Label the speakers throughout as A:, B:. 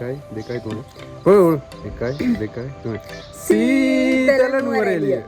A: 2 1 2 සීතල Nuwara Eliya.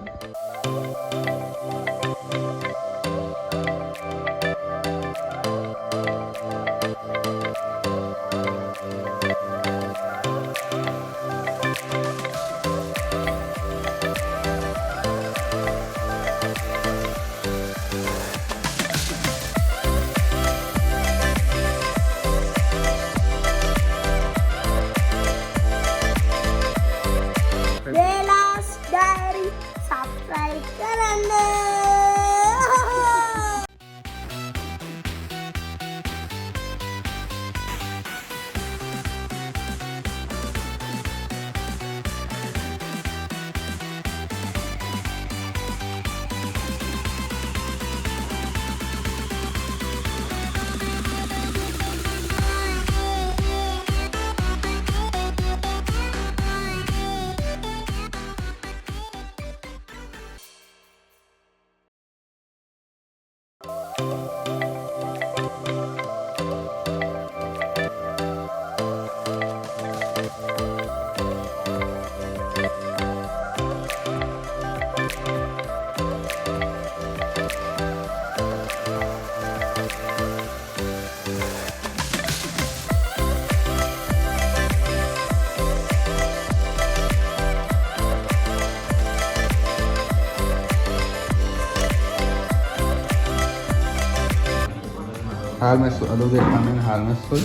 A: Halmas ada udah kangen halmas full.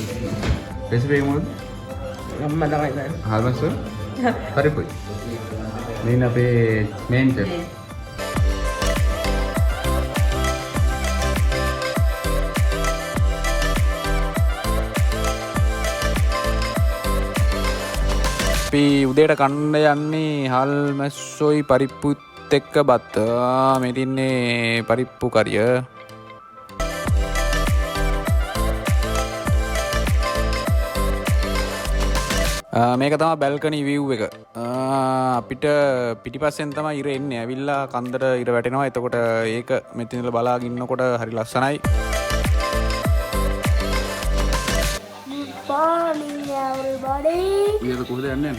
A: Recipe මොකද?
B: අම්මා තමයි කරන්නේ.
A: halmas full. හරිපොයි. මේන අපේ main chef. අපි උදේට කන්න යන්නේ halmasoi පරිප්පුත් එක්ක බත්. මේ තින්නේ පරිප්පු කරිය. මේක තමයි බැල්කනි view එක. අපිට පිටිපස්සෙන් තමයි ඉර එන්නේ. ඇවිල්ලා කන්දට ඉර වැටෙනවා. එතකොට ඒක මෙතන ඉඳලා බලාගෙන ඉන්නකොට හරි ලස්සනයි.
C: Morning everybody.
A: ඊයද කොහෙද යන්නේ?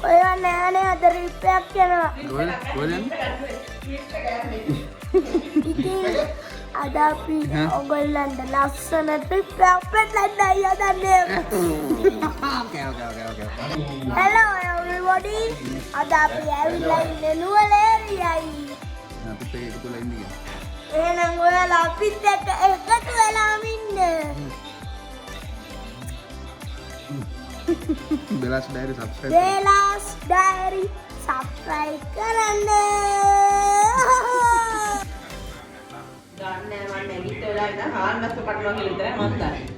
C: ඔය නෑනේ අද රිප්පයක් යනවා.
A: කොහෙද යන්නේ?
C: ඉතින් අද අපි ඔයගොල්ලන්ට ලස්සන රිප්පයක් පෙන්නන්නයි යන්නේ.
A: Okay.
C: Hello everybody. අද අපි ඇවිල්ලා ඉන්නේ නුවරඑළියයි.
A: අපිත් ඒක තුල ඉන්නේ.
C: එහෙනම් ඔයාලා අපිත් එක්ක එකතු වෙලාම ඉන්න.
A: Belas Diary subscribe.
C: Belas Diary subscribe කරන්න.
B: ගන්න මම නැගිට වෙලා ඉඳන් හාල්මස් කටනවා කියලා විතරයි මම දන්නේ.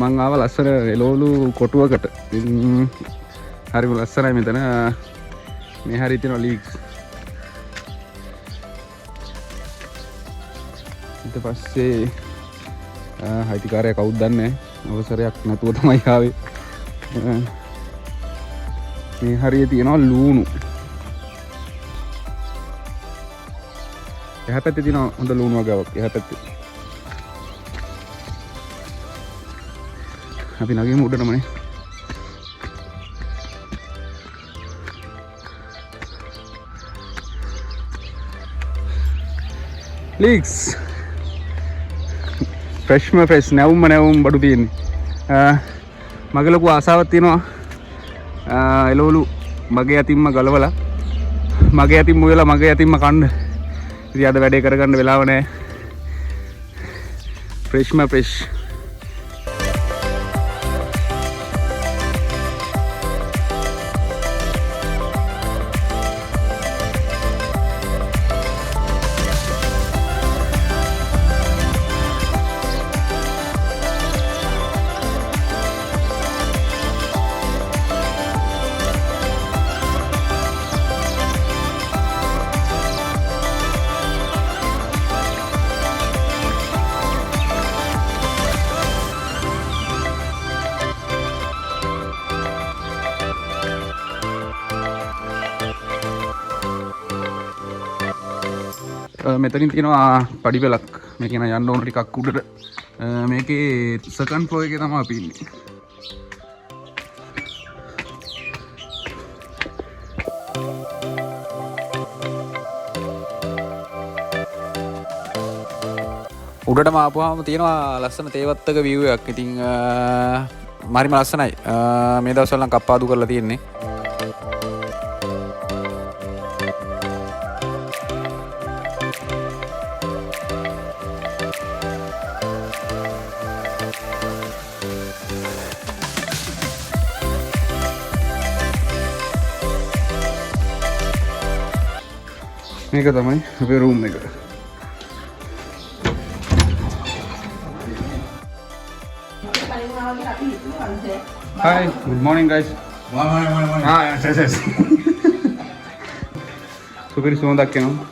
A: මං ආව ලස්සන එළවලු කොටුවකට. හරිම ලස්සනයි මෙතන. මේ හරිය තියෙනවා ලීක්ස්. ඊට පස්සේ අයිතිකාරයා කවුද දන්නේ නැහැ. අවසරයක් නැතුව තමයි ආවේ. මේ හරිය තියෙනවා ලූණු. එහා පැත්තේ තියෙනවා හොඳ ලූණු වගාවක්. එහා පැත්තේ. අපි නගිමු උඩටමනේ. ලීක්ස් ෆ්‍රෙෂ් නැවුම් බඩු තියෙන්නේ. මගේ ලොකු ආසාවක් තියෙනවා එළවලු මගේ අතින්ම ගලවලා මගේ අතින්ම උයලා මගේ අතින්ම කන්න. ඉතින් අද වැඩේ කරගන්න වෙලාව නැහැ. ෆ්‍රෙෂ් මෙතනින් තියෙනවා පඩි පෙලක්. මේක න යන්න ඕන ටිකක් උඩට. මේකේ සෙකන්ඩ් ෆ්ලෝර් එකේ තමයි අපි ඉන්නේ. උඩටම ආපුවාම තියෙනවා ලස්සන තේවත්තක view එකක්. ඉතින් මාරිම ලස්සනයි. මේ දවස්වල නම් කප්පාදු කරලා තියෙන්නේ. මේක තමයි අපේ රූම් එක. Hi, good morning guys. Morning. Ah, yes. Superi suondak එනවා.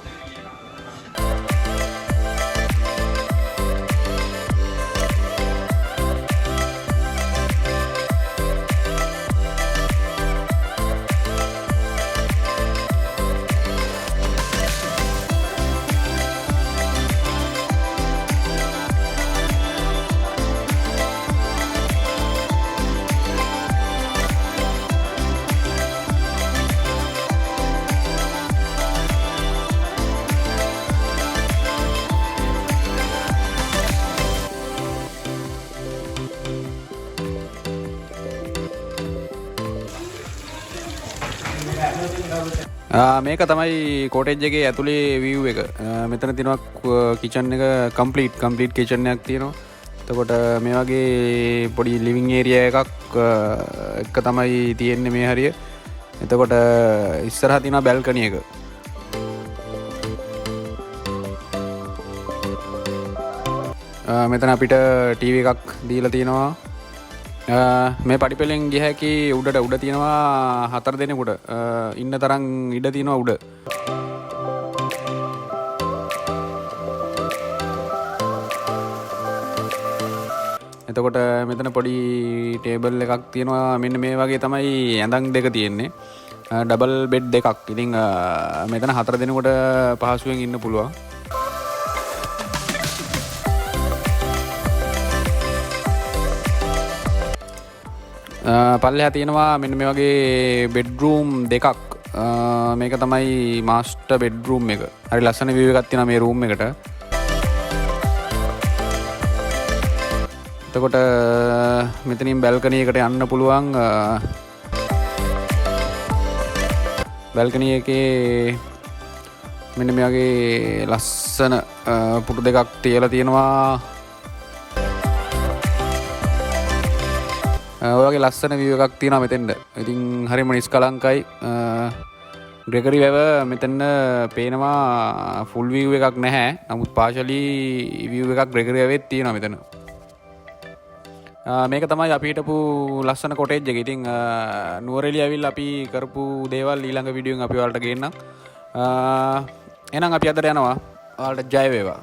A: මේක තමයි කෝටේජ් එකේ ඇතුලේ view එක. මෙතන තියෙනවා කිචන් එක complete kitchen එකක් තියෙනවා. එතකොට මේ වගේ පොඩි living area එකක් එක තමයි තියෙන්නේ මේ හරිය. එතකොට ඉස්සරහා තියෙනවා balcony එක. මෙතන අපිට TV එකක් දීලා තියෙනවා. මේ පඩිපෙලෙන් ගිය හැකි උඩට උඩ තියෙනවා 4 දෙනෙකුට ඉන්න තරම් ඉඩ තියෙනවා උඩ. එතකොට මෙතන පොඩි ටේබල් එකක් තියෙනවා. මෙන්න මේ වගේ තමයි ඇඳන් දෙක තියෙන්නේ. ඩබල් බෙඩ් දෙකක්. ඉතින් මෙතන 4 දෙනෙකුට පහසුවෙන් ඉන්න පුළුවන්. පල්ලෙහා තියෙනවා මෙන්න මේ වගේ බෙඩ්රූම් දෙකක්. මේක තමයි මාස්ටර් බෙඩ්රූම් එක. හරි ලස්සන view එකක් තියෙනවා මේ රූම් එකට. එතකොට මෙතනින් බැල්කනි එකට යන්න පුළුවන්. බැල්කනි එකේ මෙන්න මේ වගේ ලස්සන පුටු දෙකක් තියලා තියෙනවා. ඔයගේ ලස්සන view එකක් තියෙනවා මෙතෙන්ද. ඉතින් හරිම නිස්කලංකයි. ග්‍රෙගරි වැව මෙතන පේනවා full view එකක් නැහැ. නමුත් partially view එකක් ග්‍රෙගරි වැවෙත් තියෙනවා මෙතන. මේක තමයි අපි හිටපු ලස්සන කොටේජ් එක. ඉතින් නුවරඑළිය ඇවිල්ලා අපි කරපු දේවල් ඊළඟ වීඩියෝ එකෙන් අපි ඔයාලට ගේන්නම්. එහෙනම් අපි අදට යනවා. ඔයාලට ජය වේවා.